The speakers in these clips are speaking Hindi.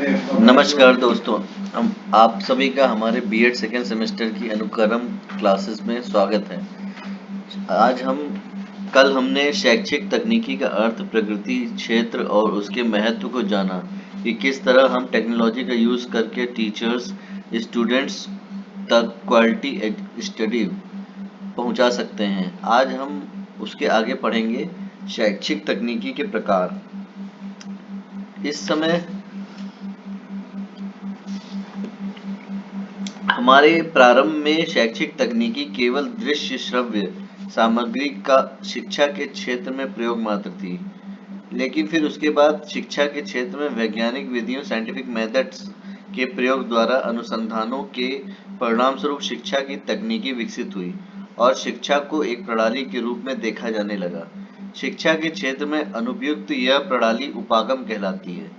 नमस्कार दोस्तों, हम आप सभी का हमारे बीएड सेकेंड सेमेस्टर की अनुक्रम क्लासेस में स्वागत है। आज हम कल हमने शैक्षिक तकनीकी का अर्थ, प्रकृति, क्षेत्र और उसके महत्व को जाना कि किस तरह हम टेक्नोलॉजी का यूज़ करके टीचर्स, स्टूडेंट्स तक क्वालिटी स्टडी पहुंचा सकते हैं। आज हम उसके आगे पढ़ेंगे शैक्षिक तकनीकी के प्रकार। इस समय हमारे प्रारंभ में शैक्षिक तकनीकी केवल दृश्य श्रव्य सामग्री का शिक्षा के क्षेत्र में प्रयोग मात्र थी, लेकिन फिर उसके बाद शिक्षा के क्षेत्र में वैज्ञानिक विधियों साइंटिफिक मेथड्स के प्रयोग द्वारा अनुसंधानों के परिणामस्वरूप शिक्षा की तकनीकी विकसित हुई और शिक्षा को एक प्रणाली के रूप में देखा जाने लगा। शिक्षा के क्षेत्र में अनुपयुक्त यह प्रणाली उपागम कहलाती है,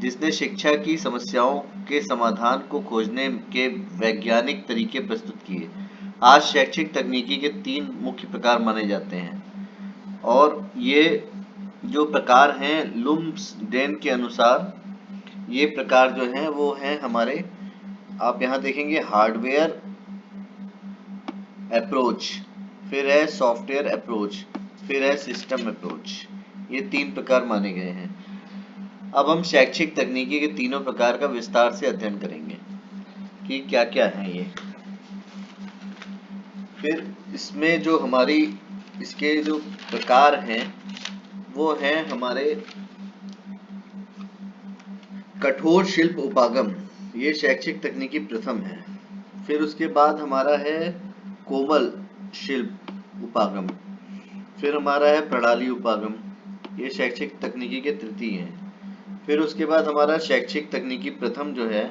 जिसने शिक्षा की समस्याओं के समाधान को खोजने के वैज्ञानिक तरीके प्रस्तुत किए। आज शैक्षिक तकनीकी के 3 मुख्य प्रकार माने जाते हैं और ये जो प्रकार हैं लुम्सडेन के अनुसार ये प्रकार जो हैं वो हैं हमारे, आप यहाँ देखेंगे, हार्डवेयर अप्रोच, फिर है सॉफ्टवेयर अप्रोच, फिर है सिस्टम अप्रोच। ये 3 प्रकार माने गए हैं। अब हम शैक्षिक तकनीकी के तीनों प्रकार का विस्तार से अध्ययन करेंगे कि क्या क्या है ये। फिर इसमें जो हमारी इसके जो प्रकार हैं वो हैं हमारे कठोर शिल्प उपागम, ये शैक्षिक तकनीकी प्रथम है। फिर उसके बाद हमारा है कोमल शिल्प उपागम, फिर हमारा है प्रणाली उपागम, ये शैक्षिक तकनीकी के तृतीय हैं। फिर उसके बाद हमारा शैक्षिक तकनीकी प्रथम जो है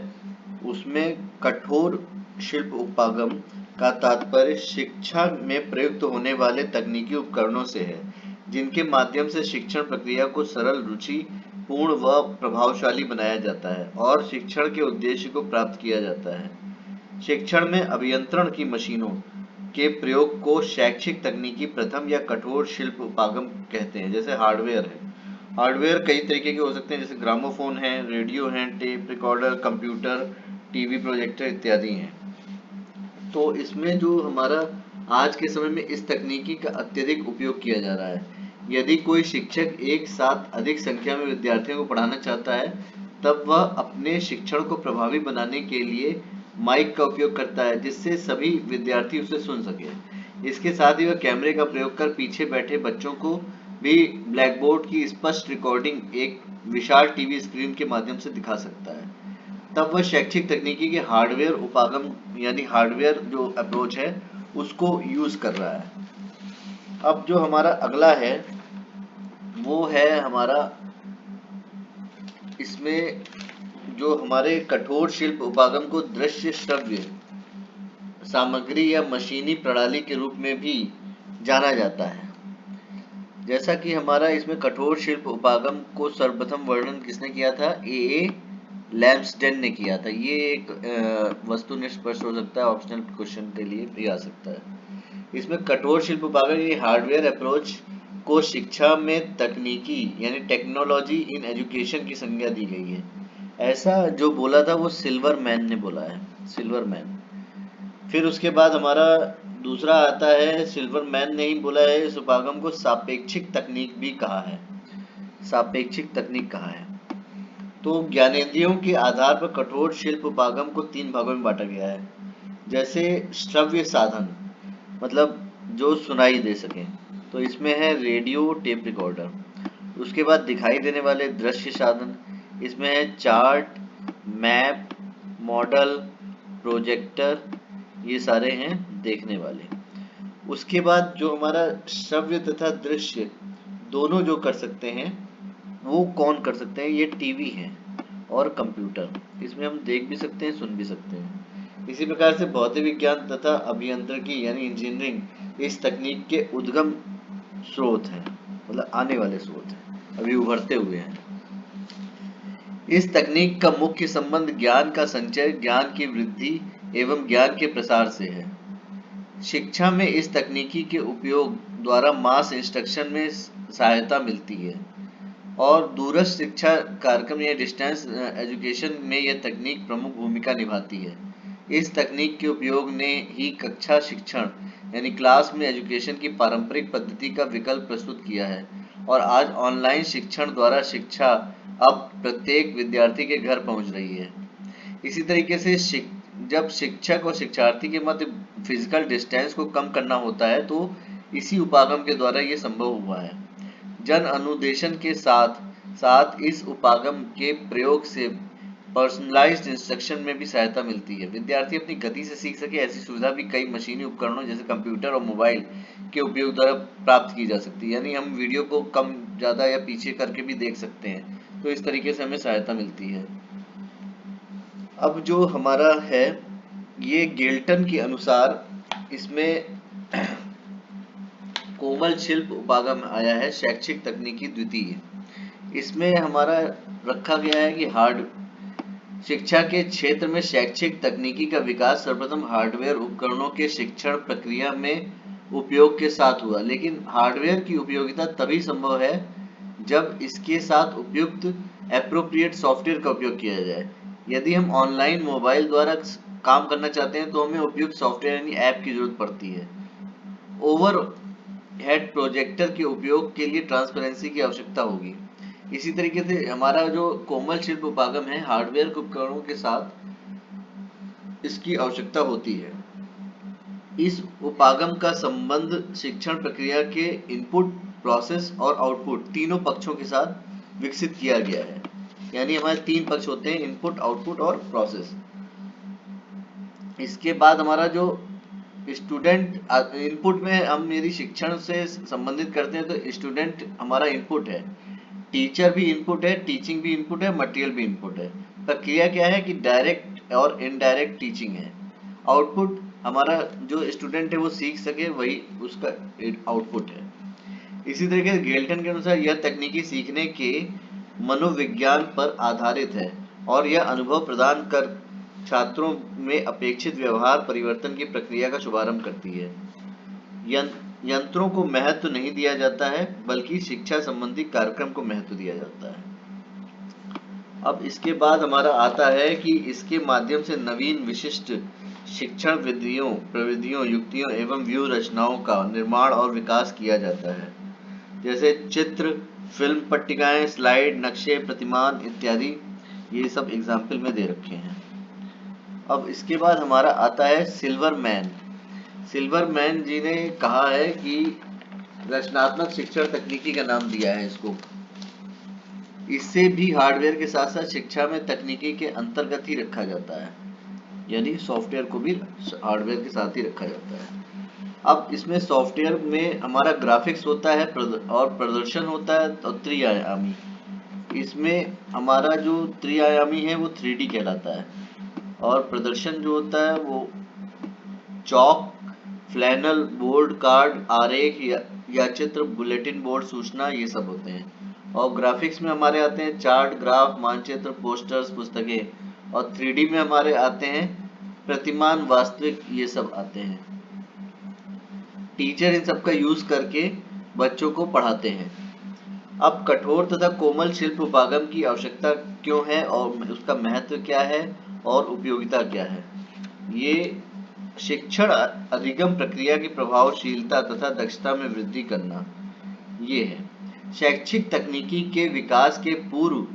उसमें कठोर शिल्प उपागम का तात्पर्य शिक्षा में प्रयुक्त होने वाले तकनीकी उपकरणों से है, जिनके माध्यम से शिक्षण प्रक्रिया को सरल, रुचि पूर्ण व प्रभावशाली बनाया जाता है और शिक्षण के उद्देश्य को प्राप्त किया जाता है। शिक्षण में अभियंत्रण की मशीनों के प्रयोग को शैक्षिक तकनीकी प्रथम या कठोर शिल्प उपागम कहते हैं। जैसे हार्डवेयर है, हार्डवेयर कई तरीके के हो सकते हैं, जैसे ग्रामोफोन है, रेडियो है, tape recorder, computer, TV projector इत्यादि हैं। तो इसमें जो हमारा आज के समय में इस तकनीकी का अत्यधिक उपयोग किया जा रहा है। यदि कोई शिक्षक एक साथ अधिक संख्या में विद्यार्थियों को पढ़ाना चाहता है तब वह अपने शिक्षण को प्रभावी बनाने के लिए माइक का उपयोग करता है, जिससे सभी विद्यार्थी उसे सुन सके। इसके साथ ही वह कैमरे का प्रयोग कर पीछे बैठे बच्चों को भी ब्लैकबोर्ड की स्पष्ट रिकॉर्डिंग एक विशाल टीवी स्क्रीन के माध्यम से दिखा सकता है। तब वह शैक्षिक तकनीकी के हार्डवेयर उपागम यानी हार्डवेयर जो अप्रोच है उसको यूज कर रहा है। अब जो हमारा अगला है वो है हमारा, इसमें जो हमारे कठोर शिल्प उपागम को दृश्य श्रव्य सामग्री या मशीनी प्रणाली के रूप में भी जाना जाता है। जैसा कि हमारा इसमें कठोर शिल्प उपागम को सर्वप्रथम वर्णन किसने किया था? ए लैम्सडेन ने किया था। ये एक वस्तुनिष्ठ प्रश्न हो सकता है, ऑप्शनल क्वेश्चन के लिए भी आ सकता है। इसमें कठोर शिल्प उपागम ये हार्डवेयर अप्रोच को शिक्षा में तकनीकी यानी टेक्नोलॉजी इन एजुकेशन की संज्ञा दी गई है। ऐसा जो बोला था वो सिल्वर मैन ने बोला है, सिल्वर मैन। फिर उसके बाद हमारा दूसरा आता है, सिल्वर मैन ने ही बोला है, इस उपागम को सापेक्षिक तकनीक भी कहा है, सापेक्षिक तकनीक कहा है। तो ज्ञानेंद्रियों के आधार पर कठोर शिल्प उपागम को 3 भागों में बांटा गया है। जैसे श्रव्य साधन, मतलब जो सुनाई दे सके, तो इसमें है रेडियो, टेप रिकॉर्डर। उसके बाद दिखाई देने वाले दृश्य साधन, इसमें है चार्ट, मैप, मॉडल, प्रोजेक्टर, ये सारे हैं देखने वाले। उसके बाद जो हमारा श्रव्य तथा दृश्य दोनों जो कर सकते हैं वो कौन कर सकते हैं? ये टीवी है और कंप्यूटर, इसमें हम देख भी सकते हैं, सुन भी सकते हैं। इसी प्रकार से भौतिक विज्ञान तथा अभियांत्रिकी यानी इंजीनियरिंग इस तकनीक के उद्गम स्रोत हैं, मतलब आने वाले स्रोत हैं, अभी उभरते हुए हैं। इस तकनीक का मुख्य संबंध ज्ञान का संचय, ज्ञान की वृद्धि एवं ज्ञान के प्रसार से है। शिक्षा में इस तकनीकी के उपयोग द्वारा मास इंस्ट्रक्शन में सहायता मिलती है। और दूरस्थ शिक्षा कार्यक्रम या डिस्टेंस एजुकेशन में यह तकनीक प्रमुख भूमिका निभाती है। इस तकनीक के उपयोग ने ही कक्षा शिक्षण यानी क्लास में एजुकेशन की पारंपरिक पद्धति का विकल्प प्रस्तुत किया है और आज ऑनलाइन शिक्षण द्वारा शिक्षा अब प्रत्येक विद्यार्थी के घर पहुंच रही है। इसी तरीके से जब शिक्षक और शिक्षार्थी के मध्य फिजिकल डिस्टेंस को कम करना होता है तो इसी उपागम के द्वारा ये संभव हुआ है। जन अनुदेशन के साथ साथ इस उपागम के प्रयोग से पर्सनलाइज्ड इंस्ट्रक्शन में भी सहायता मिलती है। विद्यार्थी अपनी गति से सीख सके ऐसी सुविधा भी कई मशीनी उपकरणों जैसे कंप्यूटर और मोबाइल के उपयोग द्वारा प्राप्त की जा सकती है। यानी हम वीडियो को कम ज़्यादा या पीछे करके भी देख सकते हैं, तो इस तरीके से हमें सहायता मिलती है। अब जो हमारा है ये गेल्टन के अनुसार इसमें कोमल शिल्प उपागम आया है शैक्षिक तकनीकी द्वितीय। इसमें हमारा रखा गया है कि शिक्षा के क्षेत्र में शैक्षिक तकनीकी का विकास सर्वप्रथम हार्डवेयर उपकरणों के शिक्षण प्रक्रिया में उपयोग के साथ हुआ, लेकिन हार्डवेयर की उपयोगिता तभी संभव है जब इसके साथ उपयुक्त एप्रोप्रिएट सॉफ्टवेयर का उपयोग किया जाए। यदि हम ऑनलाइन मोबाइल द्वारा काम करना चाहते हैं तो हमें उपयुक्त सॉफ्टवेयर यानी ऐप की जरूरत पड़ती है। ओवर हेड प्रोजेक्टर के उपयोग के लिए ट्रांसपेरेंसी की आवश्यकता होगी। इसी तरीके से हमारा जो कोमल शिल्प उपागम है हार्डवेयर उपकरणों के साथ इसकी आवश्यकता होती है। इस उपागम का संबंध शिक्षण प्रक्रिया के इनपुट, प्रोसेस और आउटपुट तीनों पक्षों के साथ विकसित किया गया है। यानी हमारे तीन पक्ष होते हैं, इनपुट, आउटपुट और प्रोसेस। इसके बाद हमारा जो स्टूडेंट इनपुट में हम यदि शिक्षण से संबंधित करते हैं तो स्टूडेंट हमारा इनपुट है, टीचर भी इनपुट है, टीचिंग भी इनपुट है, मटेरियल भी इनपुट है। प्रक्रिया क्या है कि डायरेक्ट और इनडायरेक्ट टीचिंग है। आउटपुट हमारा जो स्टूडेंट है वो सीख सके वही उसका आउटपुट है। इसी तरीके से गेल्टन के अनुसार यह तकनीकी सीखने के मनोविज्ञान पर आधारित है और यह अनुभव प्रदान कर छात्रों में अपेक्षित व्यवहार परिवर्तन की प्रक्रिया का शुभारंभ करती है। यंत्रों को महत्व नहीं दिया जाता है बल्कि शिक्षा संबंधी कार्यक्रम को महत्व दिया जाता है। अब इसके बाद हमारा आता है कि इसके माध्यम से नवीन विशिष्ट शिक्षण विधियों, प्रविधियों, युक्तियों एवं व्यू रचनाओं का निर्माण और विकास किया जाता है, जैसे चित्र, फिल्म पट्टिकाएं, स्लाइड, नक्शे, प्रतिमान इत्यादि। ये सब एग्जाम्पल में दे रखे हैं। अब इसके बाद हमारा आता है सिल्वरमैन। सिल्वरमैन जी ने कहा है कि रचनात्मक शिक्षण तकनीकी का नाम दिया है इसको। इससे भी हार्डवेयर के साथ साथ शिक्षा में तकनीकी के अंतर्गत ही रखा जाता है, यानी सॉफ्टवेयर को भी हार्डवेयर के साथ ही रखा जाता है। अब इसमें सॉफ्टवेयर में हमारा ग्राफिक्स होता है और प्रदर्शन होता है और त्रिआयामी। इसमें हमारा जो त्रिआयामी है वो 3D कहलाता है और प्रदर्शन जो होता है वो चॉक, फ्लैनल, बोर्ड, कार्ड, आरेख या चित्र, बुलेटिन बोर्ड, सूचना, ये सब होते हैं। और ग्राफिक्स में हमारे आते हैं चार्ट, ग्राफ, मानचित्र, पोस्टर्स, पुस्तकें। और 3D में हमारे आते हैं प्रतिमान, वास्तविक, ये सब आते हैं। टीचर इन सब का यूज करके बच्चों को पढ़ाते हैं। अब कठोर तथा कोमल शिल्प उपागम की आवश्यकता क्यों है और उसका महत्व क्या है और उपयोगिता क्या है। ये शिक्षण अधिगम प्रक्रिया की प्रभावशीलता तथा दक्षता में वृद्धि करना, ये है। शैक्षिक तकनीकी के विकास के पूर्व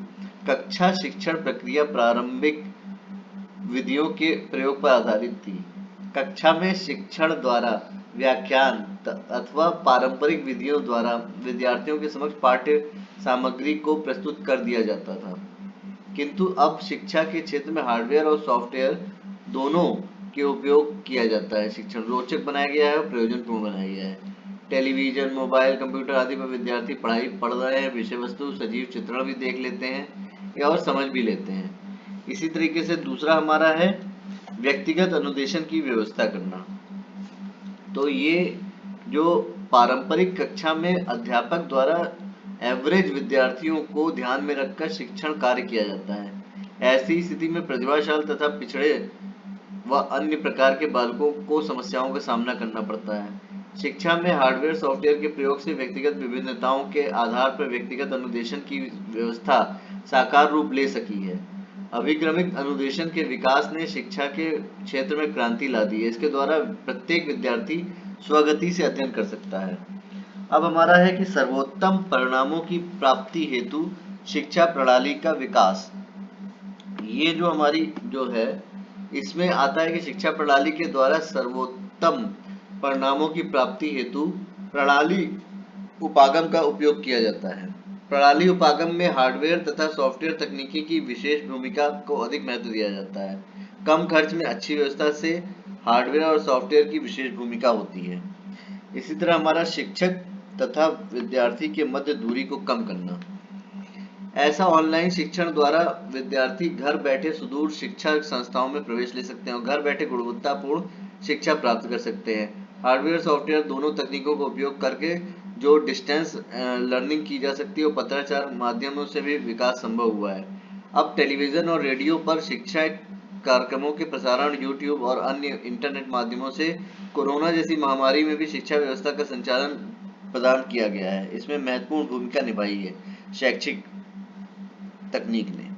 कक्षा शिक्षण प्रक्रिया प्रारंभिक विधियों के प्रयोग पर आधारित थी। कक्षा में शिक्षण द्वारा व्याख्यान अथवा पारंपरिक विधियों द्वारा विद्यार्थियों के समक्ष पाठ्य सामग्री को प्रस्तुत कर दिया जाता था, किंतु अब शिक्षा के क्षेत्र में हार्डवेयर और सॉफ्टवेयर दोनों के उपयोग किया जाता है। शिक्षण रोचक बनाया गया है और प्रयोजनपूर्ण बनाया गया है। टेलीविजन, मोबाइल, कंप्यूटर आदि पर विद्यार्थी पढ़ाई पढ़ रहे हैं, विषय वस्तु सजीव चित्रण भी देख लेते हैं और समझ भी लेते हैं। इसी तरीके से दूसरा हमारा है व्यक्तिगत अनुदेशन की व्यवस्था करना। तो ये जो पारंपरिक कक्षा में अध्यापक द्वारा एवरेज विद्यार्थियों को ध्यान में रखकर शिक्षण कार्य किया जाता है। ऐसी स्थिति में प्रतिभाशाली तथा पिछड़े व अन्य प्रकार के बालकों को समस्याओं का सामना करना पड़ता है। शिक्षा में हार्डवेयर सॉफ्टवेयर के प्रयोग से व्यक्तिगत विभिन्नताओं के आधार पर व्यक्तिगत अनुदेशन की व्यवस्था साकार रूप ले सकी है। अभिक्रमिक अनुदेशन के विकास ने शिक्षा के क्षेत्र में क्रांति ला दी है। इसके द्वारा प्रत्येक विद्यार्थी स्वगति से अध्ययन कर सकता है। अब हमारा है कि सर्वोत्तम परिणामों की प्राप्ति हेतु शिक्षा प्रणाली का विकास। ये जो हमारी जो है इसमें आता है कि शिक्षा प्रणाली के द्वारा सर्वोत्तम परिणामों की प्राप्ति हेतु प्रणाली उपागम का उपयोग किया जाता है। प्रणाली उपागम में हार्डवेयर तथा सॉफ्टवेयर तकनीकी की विशेष भूमिका को अधिक महत्व दिया जाता है। कम खर्च में अच्छी व्यवस्था से हार्डवेयर और सॉफ्टवेयर की विशेष भूमिका होती है। इसी तरह हमारा शिक्षक तथा विद्यार्थी के मध्य दूरी को कम करना। ऐसा ऑनलाइन शिक्षण द्वारा विद्यार्थी घर बैठे सुदूर शिक्षा संस्थाओं में प्रवेश ले सकते हैं और घर बैठे गुणवत्तापूर्ण शिक्षा प्राप्त कर सकते हैं। हार्डवेयर सॉफ्टवेयर दोनों तकनीकों का उपयोग करके जो डिस्टेंस लर्निंग की जा सकती है और पत्राचार माध्यमों से भी विकास संभव हुआ है। अब टेलीविजन और रेडियो पर शिक्षा कार्यक्रमों के प्रसारण यूट्यूब और अन्य इंटरनेट माध्यमों से कोरोना जैसी महामारी में भी शिक्षा व्यवस्था का संचालन प्रदान किया गया है। इसमें महत्वपूर्ण भूमिका निभाई है शैक्षिक तकनीक ने।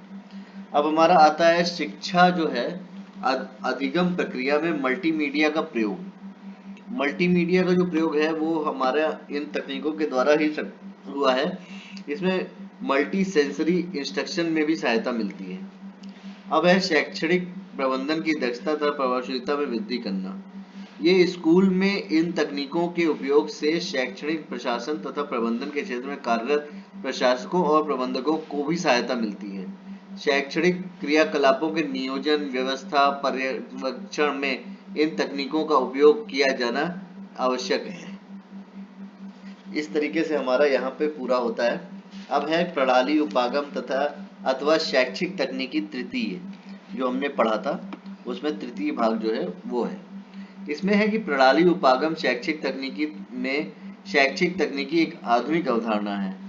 अब हमारा आता है शिक्षा जो है अधिगम प्रक्रिया में मल्टीमीडिया का प्रयोग। मल्टीमीडिया का जो प्रयोग है वो हमारा इन तकनीकों के द्वारा ही हुआ है। इसमें मल्टी सेंसरी इंस्ट्रक्शन में भी सहायता मिलती है। अब है शैक्षणिक प्रबंधन की दक्षता तथा प्रभावशीलता में वृद्धि करना। ये स्कूल में इन तकनीकों के उपयोग से शैक्षणिक प्रशासन तथा प्रबंधन के क्षेत्र में कार्यरत प्रशासकों और प्रबंधकों को भी सहायता मिलती है। शैक्षणिक क्रियाकलापों के नियोजन व्यवस्था पर्यवेक्षण में इन तकनीकों का उपयोग किया जाना आवश्यक है। इस तरीके से हमारा यहाँ पे पूरा होता है। अब है प्रणाली उपागम तथा अथवा शैक्षिक तकनीकी तृतीय, जो हमने पढ़ा था उसमें तृतीय भाग जो है वो है। इसमें है कि प्रणाली उपागम शैक्षिक तकनीकी में शैक्षिक तकनीकी एक आधुनिक अवधारणा है।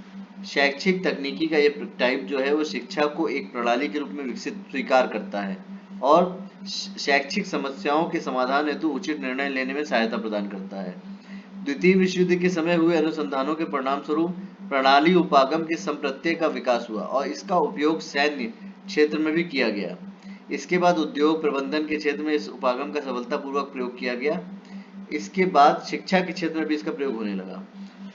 शैक्षिक तकनीकी का ये टाइप जो है वो शिक्षा को एक प्रणाली के रूप में विकसित स्वीकार करता है और शैक्षिक समस्याओं के समाधान हेतु उचित निर्णय लेने में सहायता प्रदान करता है। द्वितीय विश्व युद्ध के समय हुए अनुसंधानों के परिणाम स्वरूप प्रणाली उपागम के संप्रत्यय का विकास हुआ और इसका उपयोग सैन्य क्षेत्र में भी किया गया। इसके बाद उद्योग प्रबंधन के क्षेत्र में इस उपागम का सफलतापूर्वक प्रयोग किया गया। इसके बाद शिक्षा के क्षेत्र में भी इसका प्रयोग होने लगा।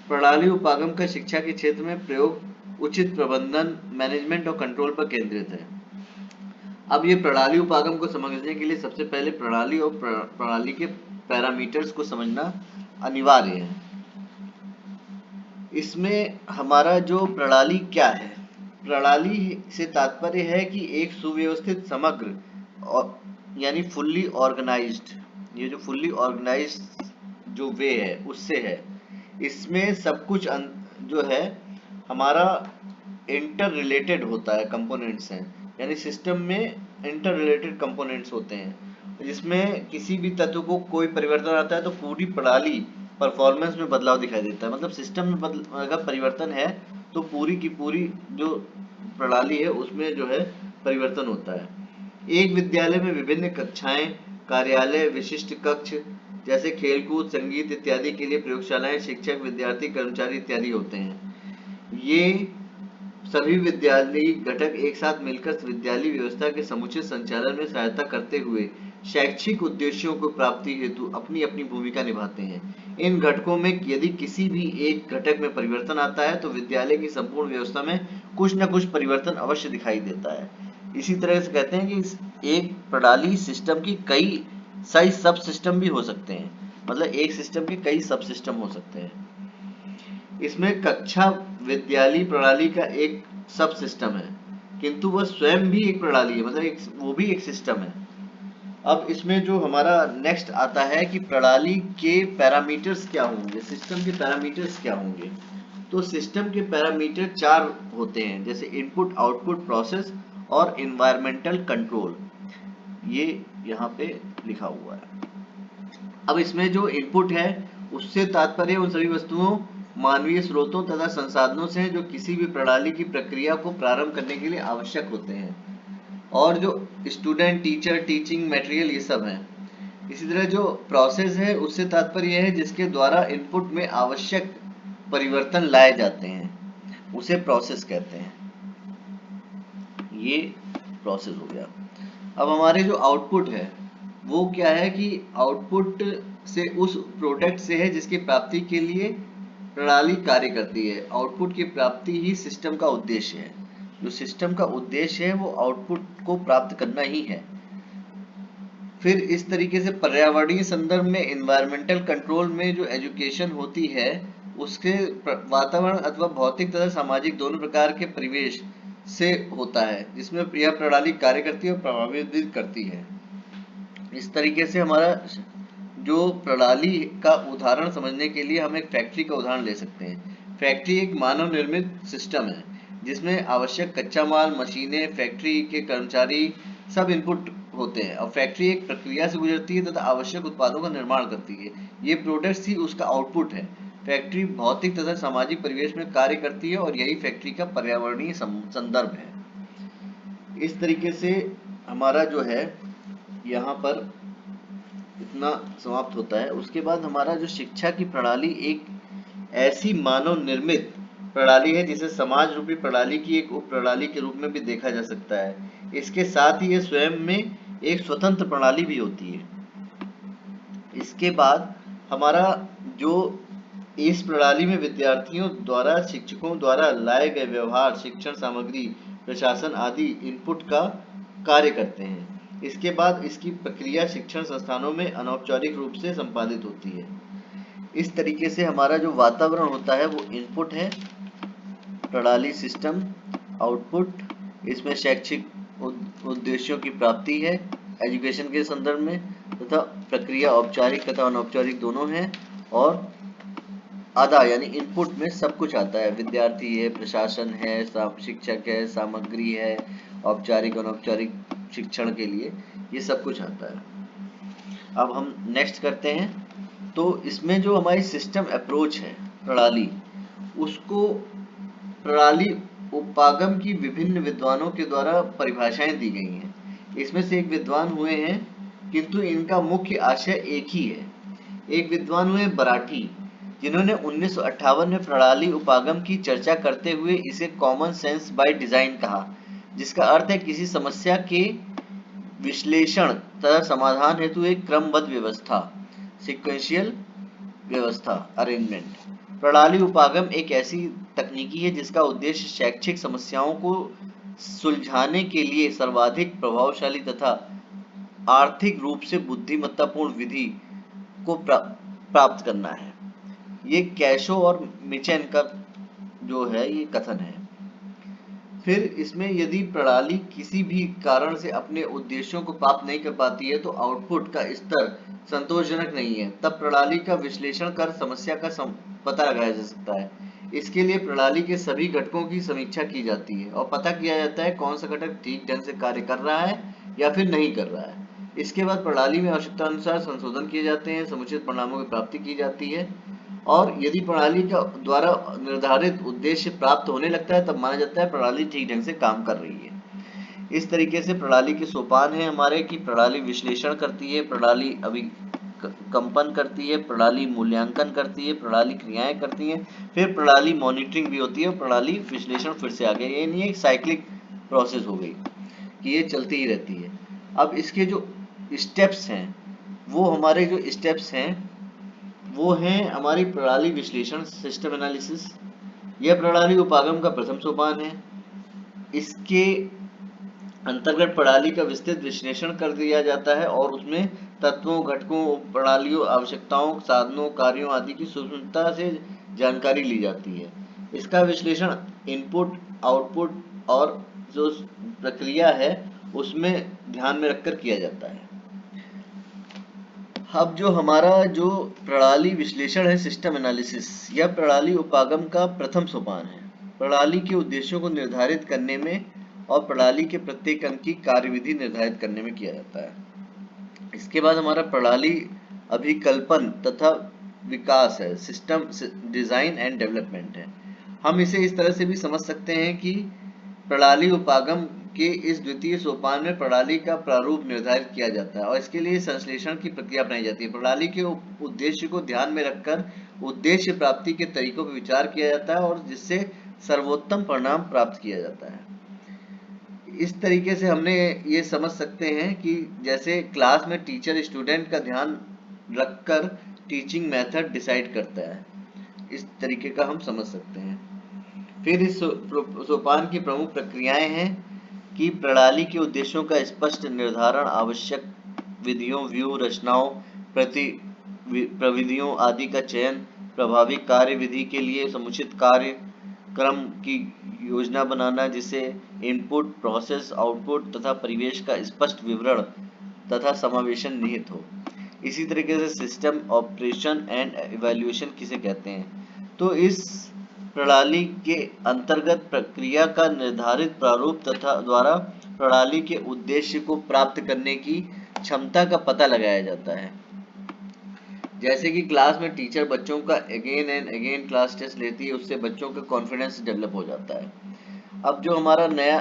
प्रणाली उपागम का शिक्षा के क्षेत्र में प्रयोग उचित प्रबंधन मैनेजमेंट और कंट्रोल पर केंद्रित है। अब ये प्रणाली उपागम को समझने के लिए सबसे पहले प्रणाली और प्रणाली के पैरामीटर्स को समझना अनिवार्य है। इसमें हमारा जो प्रणाली क्या है, प्रणाली से तात्पर्य है कि एक सुव्यवस्थित समग्र और यानी फुल्ली ऑर्गेनाइज्ड, ये जो फुल्ली ऑर्गेनाइज्ड जो वे है उससे है। इसमें सब कुछ जो है हमारा इंटर रिलेटेड होता है, कंपोनेंट्स हैं, यानी सिस्टम में इंटर रिलेटेड कंपोनेंट्स होते हैं। जिसमें किसी भी तत्व को कोई परिवर्तन आता है तो पूरी प्रणाली परफॉर्मेंस में बदलाव दिखाई देता है। मतलब सिस्टम में अगर परिवर्तन है तो पूरी की पूरी जो प्रणाली है उसमें जो है परिवर्तन होता है। एक विद्यालय में विभिन्न कक्षाएं, कार्यालय, विशिष्ट कक्ष जैसे खेलकूद, संगीत इत्यादि के लिए प्रयोगशालाएं, शिक्षक, विद्यार्थी, कर्मचारी इत्यादि होते हैं। ये सभी विद्यालयी घटक एक साथ मिलकर विद्यालय व्यवस्था के समुचित संचालन में सहायता करते हुए शैक्षिक उद्देश्यों को प्राप्ति हेतु अपनी अपनी भूमिका निभाते हैं। इन घटकों में यदि किसी भी एक घटक में परिवर्तन आता है तो विद्यालय की संपूर्ण व्यवस्था में कुछ न कुछ परिवर्तन अवश्य दिखाई देता है। इसी तरह से कहते हैं कि एक प्रणाली सिस्टम की कई सब सिस्टम भी हो सकते हैं। मतलब एक सिस्टम के कई सब सिस्टम हो सकते हैं। इसमें कक्षा विद्यालय प्रणाली का एक सब सिस्टम है, किंतु वह स्वयं भी एक प्रणाली है, मतलब वो भी एक सिस्टम है। अब इसमें जो हमारा नेक्स्ट आता है कि प्रणाली के पैरामीटर्स क्या होंगे, सिस्टम के पैरामीटर्स क्या होंगे। तो सिस्टम के पैरामीटर 4 होते हैं, जैसे इनपुट, आउटपुट, प्रोसेस और एनवायरमेंटल कंट्रोल। ये यहाँ पे लिखा हुआ है। अब इसमें जो इनपुट है उससे तात्पर्य उन सभी वस्तुओं, मानवीय स्रोतों तथा संसाधनों से जो किसी भी प्रणाली की प्रक्रिया को प्रारंभ करने के लिए आवश्यक होते हैं। और जो स्टूडेंट, टीचर, टीचिंग मटेरियल ये सब हैं। इसी तरह जो प्रोसेस है उससे तात्पर्य है जिसके द्वारा इनपुट में आवश्यक परिवर्तन लाए जाते हैं, उसे प्रोसेस कहते हैं। ये प्रोसेस हो गया। अब हमारे जो आउटपुट है वो क्या है कि आउटपुट से उस प्रोडक्ट से है जिसकी प्राप्ति के लिए प्रणाली कार्य करती है। आउटपुट की प्राप्ति ही सिस्टम का उद्देश्य है। जो सिस्टम का उद्देश्य है वो आउटपुट को प्राप्त करना ही है। फिर इस तरीके से पर्यावरणीय संदर्भ में एनवायरमेंटल कंट्रोल में जो एजुकेशन होती है उसके वातावरण अथवा भौतिक तथा सामाजिक दोनों प्रकार के परिवेश से होता है जिसमें यह प्रणाली कार्य करती है और प्रभावित भी करती है। इस तरीके से हमारा जो प्रणाली का उदाहरण समझने के लिए हम एक फैक्ट्री का उदाहरण ले सकते हैं। फैक्ट्री एक मानव निर्मित सिस्टम है जिसमें आवश्यक कच्चा माल, मशीनें, फैक्ट्री के कर्मचारी सब इनपुट होते हैं और फैक्ट्री एक प्रक्रिया से गुजरती है तथा आवश्यक उत्पादों का निर्माण करती है। ये प्रोडक्ट्स ही उसका आउटपुट है। फैक्ट्री भौतिक तथा सामाजिक परिवेश में कार्य करती है और यही फैक्ट्री का पर्यावरणीय संदर्भ है। इस तरीके से हमारा जो है यहाँ पर इतना समाप्त होता है। उसके बाद हमारा जो शिक्षा की प्रणाली एक ऐसी मानव निर्मित प्रणाली है जिसे समाज रूपी प्रणाली की एक उप प्रणाली के रूप में भी देखा जा सकता है। इसके साथ ही ये स्वयं में एक स्वतंत्र प्रणाली भी होती है। इसके बाद हमारा जो इस प्रणाली में विद्यार्थियों द्वारा, शिक्षकों द्वारा लाए गए व्यवहार, शिक्षण सामग्री, प्रशासन आदि इनपुट का कार्य करते हैं। इसके बाद इसकी प्रक्रिया शिक्षण संस्थानों में अनौपचारिक रूप से संपादित होती है। इस तरीके से हमारा जो वातावरण होता है वो इनपुट है, प्रणाली सिस्टम, आउटपुट, इसमें शैक्षिक उद्देश्यों की प्राप्ति है एजुकेशन के संदर्भ में, तथा प्रक्रिया औपचारिक तथा अनौपचारिक दोनों है, और आधा यानी इनपुट में सब कुछ आता है। विद्यार्थी है, प्रशासन है, शिक्षक है, सामग्री है, औपचारिक अनौपचारिक शिक्षण के लिए ये सब कुछ आता है। अब हम नेक्स्ट करते हैं। तो इसमें जो हमारी सिस्टम अप्रोच है प्रणाली, उसको प्रणाली उपागम की विभिन्न विद्वानों के द्वारा परिभाषाएं दी गई हैं। इसमें से एक विद्वान हुए हैं किंतु इनका मुख्य आशय एक ही है। एक विद्वान हुए बराठी, जिन्होंने 1958 में प्रणाली उपागम की चर्चा करते हुए इसे कॉमन सेंस बाय डिजाइन कहा, जिसका अर्थ है किसी समस्या के विश्लेषण तथा समाधान हेतु एक क्रमबद्ध व्यवस्था, सिक्वेंशियल व्यवस्था, अरेंजमेंट। प्रणाली उपागम एक ऐसी तकनीकी है जिसका उद्देश्य शैक्षिक समस्याओं को सुलझाने के लिए सर्वाधिक प्रभावशाली तथा आर्थिक रूप से बुद्धिमत्तापूर्ण विधि को प्राप्त करना है। ये कैशो और मिचेन का जो है ये कथन है। फिर इसमें यदि प्रणाली किसी भी कारण से अपने उद्देश्यों को प्राप्त नहीं कर पाती है तो आउटपुट का स्तर संतोषजनक नहीं है, तब प्रणाली का विश्लेषण कर समस्या का पता लगाया जा सकता है। इसके लिए प्रणाली के सभी घटकों की समीक्षा की जाती है और पता किया जाता है कौन सा घटक ठीक ढंग से कार्य कर रहा है या फिर नहीं कर रहा है। इसके बाद प्रणाली में आवश्यकता अनुसार संशोधन किए जाते हैं, समुचित परिणामों की प्राप्ति की जाती है, और यदि प्रणाली का द्वारा निर्धारित उद्देश्य प्राप्त होने लगता है तब माना जाता है प्रणाली ठीक ढंग से काम कर रही है। इस तरीके से प्रणाली के सोपान है हमारे कि प्रणाली विश्लेषण करती है, प्रणाली अभिकंपन करती है, प्रणाली मूल्यांकन करती है, प्रणाली क्रियाएं करती है, फिर प्रणाली मॉनिटरिंग भी होती है और प्रणाली विश्लेषण फिर से आ गया। ये नहीं एक साइक्लिक प्रोसेस हो गई कि ये चलती ही रहती है। अब इसके जो स्टेप्स हैं वो हमारे जो स्टेप्स हैं वो हैं हमारी प्रणाली विश्लेषण, सिस्टम एनालिसिस। यह प्रणाली उपागम का प्रथम सोपान है। इसके अंतर्गत प्रणाली का विस्तृत विश्लेषण कर दिया जाता है और उसमें तत्वों, घटकों, प्रणालियों, आवश्यकताओं, साधनों, कार्यों आदि की सूक्ष्मता से जानकारी ली जाती है। इसका विश्लेषण इनपुट, आउटपुट और जो प्रक्रिया है उसमें ध्यान में रखकर किया जाता है। अब जो हमारा जो प्रणाली विश्लेषण है, सिस्टम एनालिसिस, यह प्रणाली उपागम का प्रथम सोपान है। प्रणाली के उद्देश्यों को निर्धारित करने में और प्रणाली के प्रत्येक अंग की कार्यविधि निर्धारित करने में किया जाता है। इसके बाद हमारा प्रणाली अभिकल्पन तथा विकास है, सिस्टम डिजाइन एंड डेवलपमेंट है। हम इसे इस तरह से भी समझ सकते हैं कि प्रणाली उपागम के इस द्वितीय सोपान में प्रणाली का प्रारूप निर्धारित किया जाता है और इसके लिए संश्लेषण की प्रक्रिया अपनाई जाती है। प्रणाली के उद्देश्य को ध्यान में रखकर उद्देश्य प्राप्ति के तरीकों पर विचार किया जाता है और जिससे सर्वोत्तम परिणाम प्राप्त किया जाता है। इस तरीके से हमने ये समझ सकते हैं कि जैसे क्लास में टीचर स्टूडेंट का ध्यान रखकर टीचिंग मेथड डिसाइड करता है, इस तरीके का हम समझ सकते हैं। फिर इस सोपान की प्रमुख प्रक्रियाएं हैं कि प्रणाली के उद्देश्यों का स्पष्ट निर्धारण, आवश्यक विधियों, व्यू रचनाओं, प्रविधियों आदि का चयन, प्रभावी कार्य विधि के लिए समुचित कार्य क्रम की योजना बनाना जिससे इनपुट, प्रोसेस, आउटपुट तथा परिवेश का स्पष्ट विवरण तथा समावेशन निहित हो। इसी तरीके से सिस्टम ऑपरेशन एंड इवैल्यूएशन किसे कहते हैं, तो इस प्रणाली के अंतर्गत प्रक्रिया का निर्धारित प्रारूप तथा द्वारा प्रणाली के उद्देश्य को प्राप्त करने की क्षमता का पता लगाया जाता है। जैसे कि क्लास में टीचर बच्चों का again and again class test लेती है, उससे बच्चों का कॉन्फिडेंस डेवलप हो जाता है। अब जो हमारा नया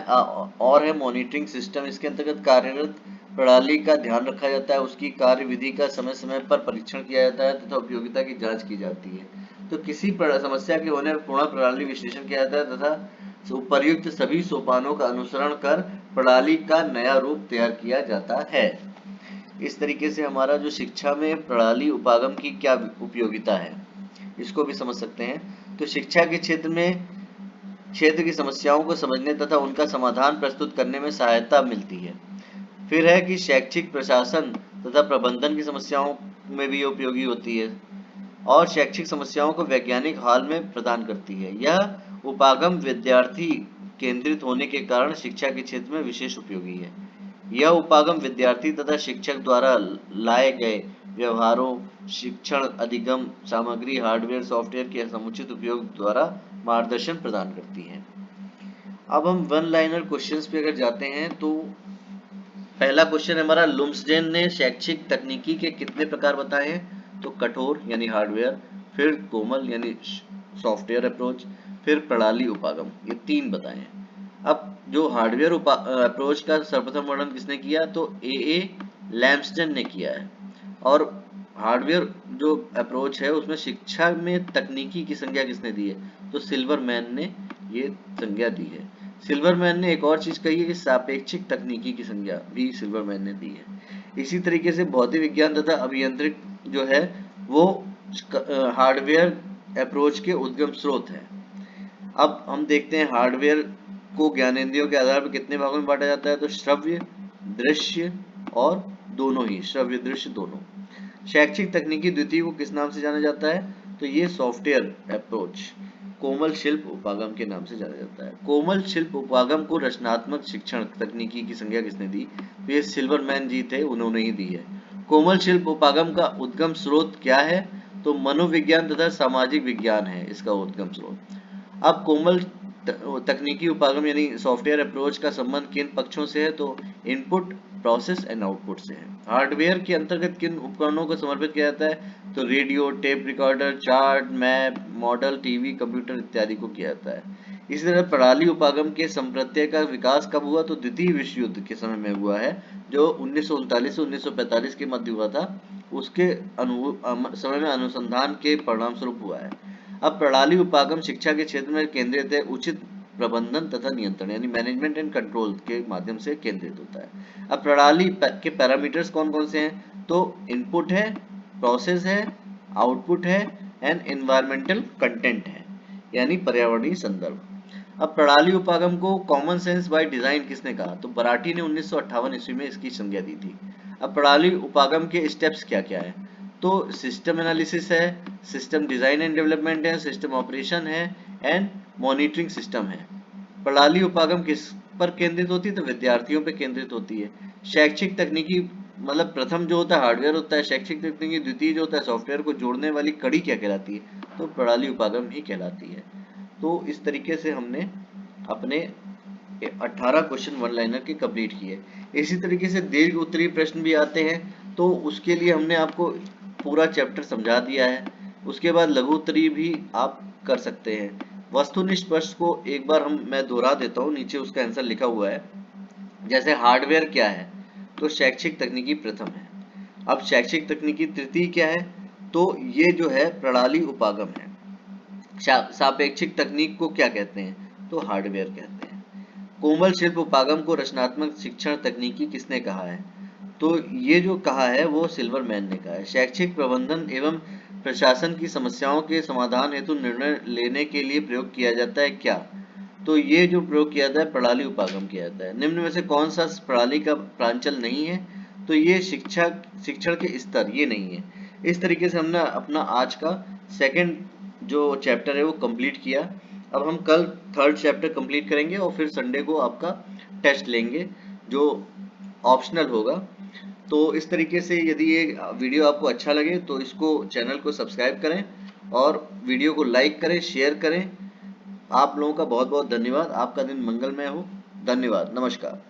और है मॉनिटरिंग सिस्टम, इसके अंतर्गत कार्यरत प्रणाली का ध्यान रखा जाता है, उसकी कार्य विधि का समय समय पर परीक्षण किया जाता है तथा उपयोगिता की जांच की जाती है। तो किसी समस्या के होने पर पूर्ण प्रणाली विश्लेषण किया जाता है तथा उपर्युक्त सभी सोपानों का अनुसरण कर प्रणाली का नया रूप तैयार किया जाता है। इस तरीके से हमारा जो शिक्षा में प्रणाली उपागम की क्या उपयोगिता है, इसको भी समझ सकते हैं। तो शिक्षा के क्षेत्र की समस्याओं को समझने तथा उनका समाधान प्रस्तुत करने में सहायता मिलती है। फिर है कि शैक्षिक प्रशासन तथा प्रबंधन की समस्याओं में भी उपयोगी होती है और शैक्षिक समस्याओं को वैज्ञानिक हाल में प्रदान करती है। यह उपागम विद्यार्थी केंद्रित होने के कारण शिक्षा के क्षेत्र में विशेष उपयोगी है। यह उपागम विद्यार्थी तथा शिक्षक द्वारा लाए गए व्यवहारों, शिक्षण अधिगम सामग्री, हार्डवेयर, सॉफ्टवेयर के समुचित उपयोग द्वारा मार्गदर्शन प्रदान करती है। अब हम वन लाइनर क्वेश्चंस पे अगर जाते हैं तो पहला क्वेश्चन हमारा, लुम्सडेन ने शैक्षिक तकनीकी के कितने प्रकार बताए हैं, तो कठोर यानी हार्डवेयर, फिर कोमल यानी सॉफ्टवेयर अप्रोच, फिर प्रणाली उपागम, ये 3 बताए हैं। अब जो हार्डवेयर अप्रोच का सर्वप्रथम वर्णन किसने किया, तो ए लैम्सडन ने किया है। और हार्डवेयर जो अप्रोच है उसमें शिक्षा में तकनीकी की संज्ञा किसने दी है, तो सिल्वरमैन ने ये संज्ञा दी है। सिल्वरमैन ने एक और चीज कही है कि सापेक्षिक तकनीकी की संज्ञा भी सिल्वरमैन ने दी है। इसी तरीके से भौतिक विज्ञान तथा अभियांत्रिक जो है वो हार्डवेयर अप्रोच के उद्गम स्रोत है। अब हम देखते हैं हार्डवेयर को ज्ञानेंद्रियों के आधार पर कितने भागों में बांटा जाता है, तो श्रव्य, दृश्य और दोनों ही, श्रव्य दृश्य दोनों। शैक्षिक तकनीकी द्वितीय को किस नाम से जाना जाता है, तो ये सॉफ्टवेयर अप्रोच कोमल शिल्प उपागम के नाम से जाना जाता है। कोमल शिल्प उपागम को रचनात्मक शिक्षण तकनीकी की संज्ञा किसने दी, तो ये सिल्वरमैन जी थे, उन्होंने ही दी है। कोमल शिल्प उपागम का उद्गम स्रोत क्या है, तो मनोविज्ञान तथा सामाजिक विज्ञान है इसका उद्गम स्रोत। अब कोमल तकनीकी उपागम यानी सॉफ्टवेयर अप्रोच का संबंध किन पक्षों से है, तो इनपुट, प्रोसेस एंड आउटपुट से है। हार्डवेयर के अंतर्गत किन उपकरणों को समर्पित किया जाता है, तो radio, tape recorder, chart, map, model, TV, computer इत्यादि को किया जाता है। इसी तरह प्रणाली उपागम के संप्रत्यय का विकास कब हुआ, तो द्वितीय विश्व युद्ध के समय में हुआ है, जो 1939 से 1945 के मध्य हुआ था। उसके समय में अनुसंधान के परिणाम स्वरूप हुआ है। अब प्रणाली उपागम शिक्षा के क्षेत्र में केंद्रित है, उचित प्रबंधन तथा नियंत्रण यानी मैनेजमेंट एंड कंट्रोल के माध्यम से केंद्रित होता है। अब प्रणाली के पैरामीटर्स कौन कौन से हैं, तो इनपुट है, प्रोसेस है, आउटपुट है एंड एनवायरमेंटल कंटेंट है यानी पर्यावरणीय संदर्भ। अब प्रणाली उपागम को कॉमन सेंस बाय डिजाइन किसने कहा, तो बराटी ने 1958 ईस्वी में इसकी संज्ञा दी थी। अब प्रणाली उपागम के स्टेप्स क्या क्या है, तो सिस्टम एनालिसिस है, सिस्टम डिजाइन एंड डेवलपमेंट है, सिस्टम ऑपरेशन है एंड मॉनिटरिंग सिस्टम है। प्रणाली उपागम किस पर केंद्रित होती है, तो विद्यार्थियों पर केंद्रित होती है। शैक्षिक तकनीकी मतलब प्रथम जो होता है हार्डवेयर होता है, शैक्षिक तकनीकी द्वितीय जो होता है सॉफ्टवेयर को जोड़ने वाली कड़ी क्या कहलाती है, तो प्रणाली उपागम ही कहलाती है। तो इस तरीके से हमने अपने 18 क्वेश्चन वन लाइनर के कंप्लीट किए। इसी तरीके से दीर्घ उत्तरीय प्रश्न भी आते हैं, तो उसके लिए हमने आपको पूरा चैप्टर समझा दिया है। उसके बाद लघु उत्तरीय भी आप कर सकते हैं। वस्तुनिष्ठ प्रश्न को एक बार मैं दोहरा देता हूँ, नीचे उसका आंसर लिखा हुआ है। जैसे हार्डवेयर क्या है, तो शैक्षिक तकनीकी प्रथम है। अब शैक्षिक तकनीकी तृतीय क्या है, तो ये जो है प्रणाली उपागम है। सापेक्षिक तकनीक को क्या कहते हैं, तो हार्डवेयर कहते हैं। कोमल शिल्प उपागम को रचनात्मक शिक्षण तकनीकी किसने कहा है, तो ये जो कहा है वो सिल्वरमैन ने कहा है। शैक्षिक प्रबंधन एवं प्रशासन की समस्याओं के समाधान हेतु निर्णय लेने के लिए प्रयोग किया जाता है क्या, तो ये जो प्रयोग किया जाता है प्रणाली उपागम किया जाता है। निम्न में से कौन सा प्रणाली का प्रांचल नहीं है, तो ये शिक्षण के स्तर ये नहीं है। इस तरीके से हमने अपना आज का सेकंड जो चैप्टर है वो कंप्लीट किया। अब हम कल थर्ड चैप्टर कंप्लीट करेंगे और फिर संडे को आपका टेस्ट लेंगे जो ऑप्शनल होगा। तो इस तरीके से यदि ये वीडियो आपको अच्छा लगे तो इसको चैनल को सब्सक्राइब करें और वीडियो को लाइक करें, शेयर करें। आप लोगों का बहुत बहुत धन्यवाद। आपका दिन मंगलमय हो। धन्यवाद। नमस्कार।